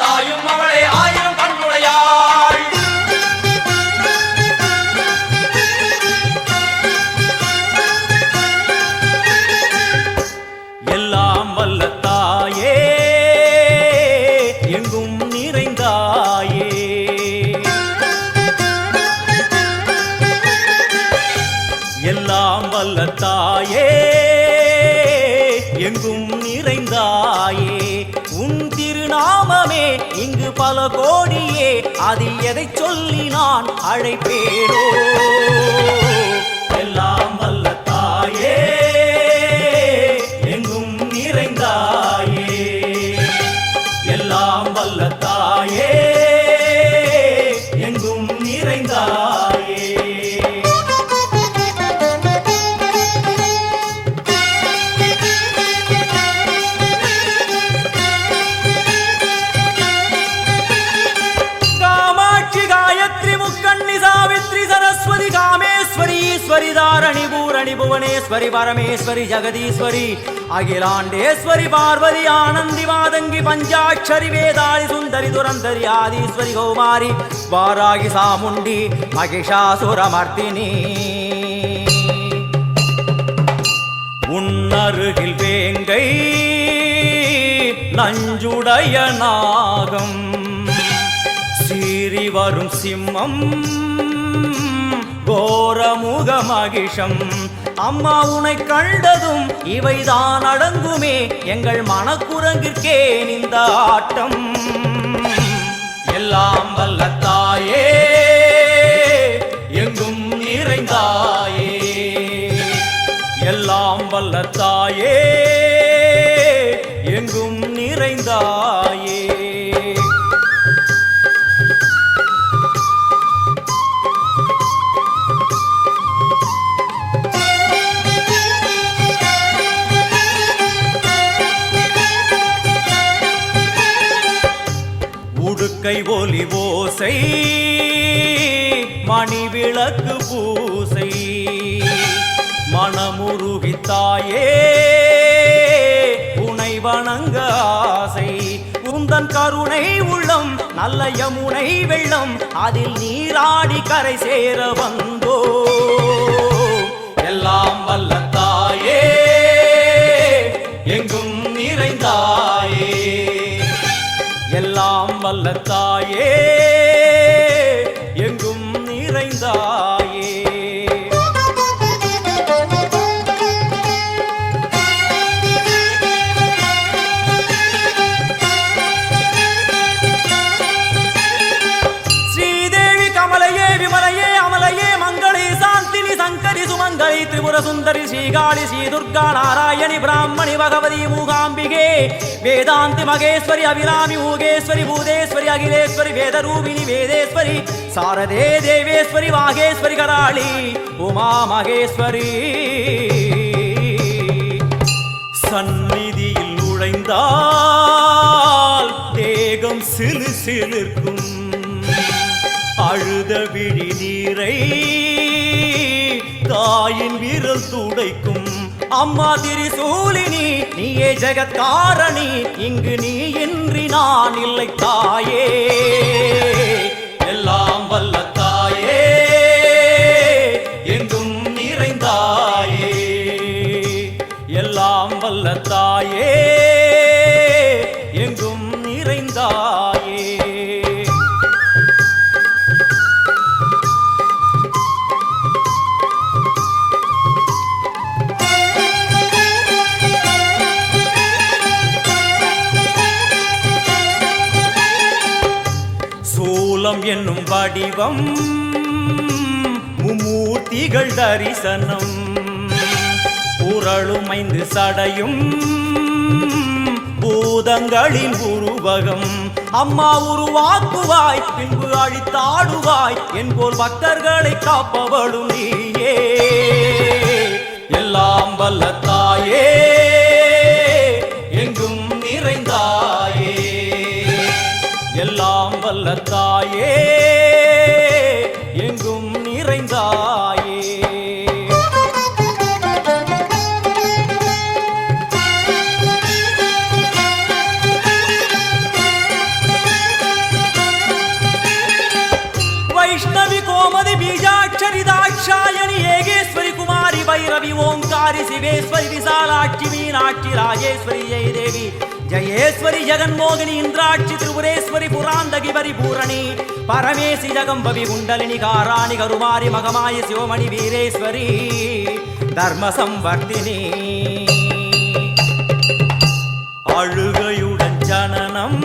தாயும் அவளே ஆயிரம் கண்ணுடையாள். எல்லாம் வல்ல தாயே எங்கும் நிறைந்தாயே, எல்லாம் வல்ல தாயே எங்கும் நிறைந்தாயே. உன் திருநாமமே இங்கு பல கோடியே, அதில் எதை சொல்லி நான் அழைப்பேனோ. எல்லாம் வல்ல தாயே எங்கும் நிறைந்தாயே, எல்லாம் வல்ல தாயே எங்கும் நிறைந்தாயே. தாரணி பூரணி புவனேஸ்வரி பரமேஸ்வரி ஜெகதீஸ்வரி அகிலாண்டேஸ்வரி பார்வதி ஆனந்தி மாதங்கி பஞ்சாட்சரி வேதாளி சுந்தரி துரந்தரி ஆதீஸ்வரி கௌமாரி வாராகி சாமுண்டி மகிஷாசுரமர்த்தினி. உன்னருகில் வேங்கை நஞ்சுடைய நாகம், சீறி வரும் சிம்மம் கோரமுக மகிஷம். அம்மா உனை கண்டதும் இவைதான் அடங்குமே, எங்கள் மனக்குரங்கிற்கே இந்த ஆட்டம். எல்லாம் வல்ல தாயே எங்கும் நிறைந்தாயே, எல்லாம் வல்ல தாயே எங்கும் நிறைந்தாயே. உடுக்கை ஒலி ஓசை மணி விளக்கு பூசை, மனமுருகித்தாயே உனை வணங்க ஆசை. உந்தன் கருணை உள்ளம் நல்ல யமுனை வெள்ளம், அதில் நீராடி கரை சேர வந்தோ. எல்லாம் வல்ல தாயே எங்கும் நிறைந்தாயே, எல்லாம் வல்ல தாயே எங்கும் நிறைந்தாயே. ஸ்ரீதேவி கமலையே விமலையே அமலையே மங்களே சாந்தினி சங்கரி சுமங்கலி திரிபுர சுந்தரி ஸ்ரீகாளி ஸ்ரீ துர்கா நாராயணி பிராமணி பகவதி மூகாம்பிகே வேதாந்தி மகேஸ்வரி அபிராமி மூகேஸ்வரி பூதேஸ்வரி அகிலேஸ்வரி வேதரூபிணி வேதேஸ்வரி சாரதே தேவேஸ்வரி வாகேஸ்வரி கராளி உமா மகேஸ்வரி. சந்நிதியில் நுழைந்தால் தேகம் சிலு சிலிர்க்கும், அழுத விழி நீரை தாயின் விரல் துடைக்கும். அம்மா திரிசூலினி நீயே ஜெகத்காரணி, இங்கு நீ இன்றி நான் இல்லை தாயே. எல்லாம் வல்ல தாயே எங்கும் நிறைந்தாயே, எல்லாம் வல்ல தாயே எங்கும் நிறைந்தாயே. சூலம் என்னும் வடிவம் மும்மூர்த்திகள் தரிசனம், உரளும் 5 சடையும் பூதங்களின் உருவகம். அம்மா உருவாக்குவாய் பின்பு அழித்தாடுவாய், என்போல் பக்தர்களை காப்பவளும் நீயே. எல்லாம் வல்ல தாயே எங்கும் நிறைந்தாயே, எல்லாம் வல்ல தாயே எங்கும் நிறைந்தாயே. கோமதி பீஜாட்சரி தாட்சாயணி ஏகேஸ்வரி குமாரி பைரவி ஓங்காரி சிவேஸ்வரி விசாலாட்சி மீனாட்சி ராஜேஸ்வரி ஜெயதேவி ஜயேஸ்வரி ஜெகன்மோகினி இந்திராட்சி திரிபுரேஸ்வரி புராந்தகி பரிபூரணி பரமேசி ஜகம்பவி குண்டலினி காராணி கருமாரி மகமாயி சிவமணி வீரேஸ்வரி தர்ம சம்வர்த்தினி அழுகையுடன் ஜனனம்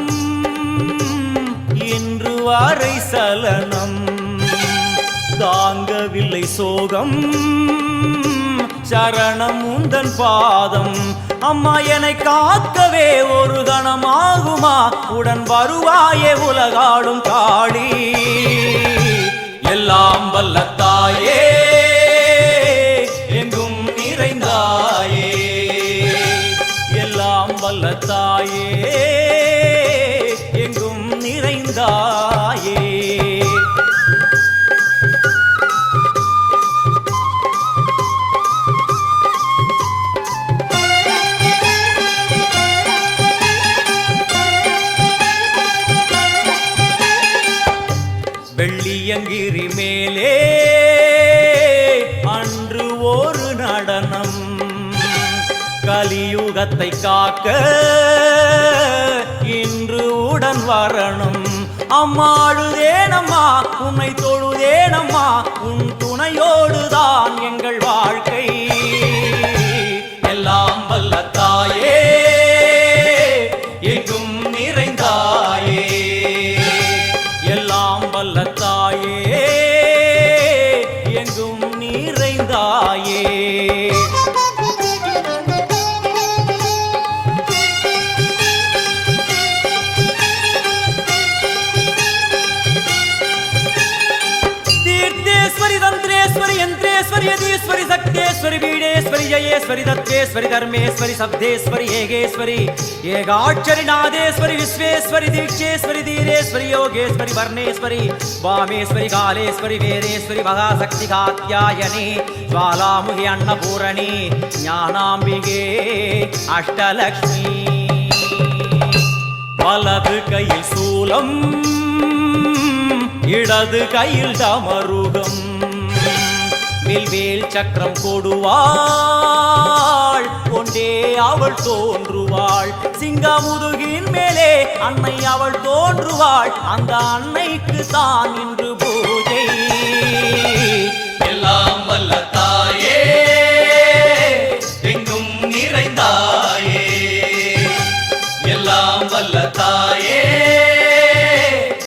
இன்று வாரை சலனம் தாங்கவில்லை சோகம் சரணம் உந்தன் பாதம் அம்மா என்னை காக்கவே ஒரு கணமாகுமா உடன் வருவாயே உலகாடும் காளி எல்லாம் வல்ல தாயே எங்கும் நிறைந்தாயே எல்லாம் வல்ல தாயே எங்கும் நிறைந்தாயே வெள்ளியங்கிரி மேலே அன்று ஒரு நடனம் கலியுகத்தை காக்க இன்று உடன் வரணும் அம்மா அழுதேனம்மா உன்னை தொழுதேனம்மா உன் துணையோடுதான் எங்கள் வாழ்க்கை எல்லாம் வல்ல தாயே எங்கும் நிறைந்தாயே எல்லாம் வல்ல தாயே எங்கும் நிறைந்தாயே தீர்த்தேஸ்வரி தந்திரேஸ்வரி யந்திரேஸ்வரி யதீஸ்வரி சக்தேஸ்வரி பீடேஸ்வரி ஜயேஸ்வரி தத்வேஸ்வரி தர்மேஸ்வரி சப்தேஸ்வரி ஏகேஸ்வரி ஏகாட்சரி நாதேஸ்வரி விஸ்வேஸ்வரி தீட்சேஸ்வரி தீரேஸ்வரி யோகேஸ்வரி வர்ணேஸ்வரி வாமேஸ்வரி காலேஸ்வரி வேரேஸ்வரி மகாசக்தி காத்யாயனி ஜ்வாலாமுகி அன்னபூரணி ஞானாம்பிகே அஷ்டலக்ஷ்மி வலது கையில் சூலம் இடது கையில் டமருகம் வில்வேல் சக்கரம் கொடுவாள் கொண்டே அவள் தோன்றுவாள் சிங்கமுதுகின் மேலே அன்னை அவள் தோன்றுவாள் அந்த அன்னைக்கு தான் இன்று பூஜை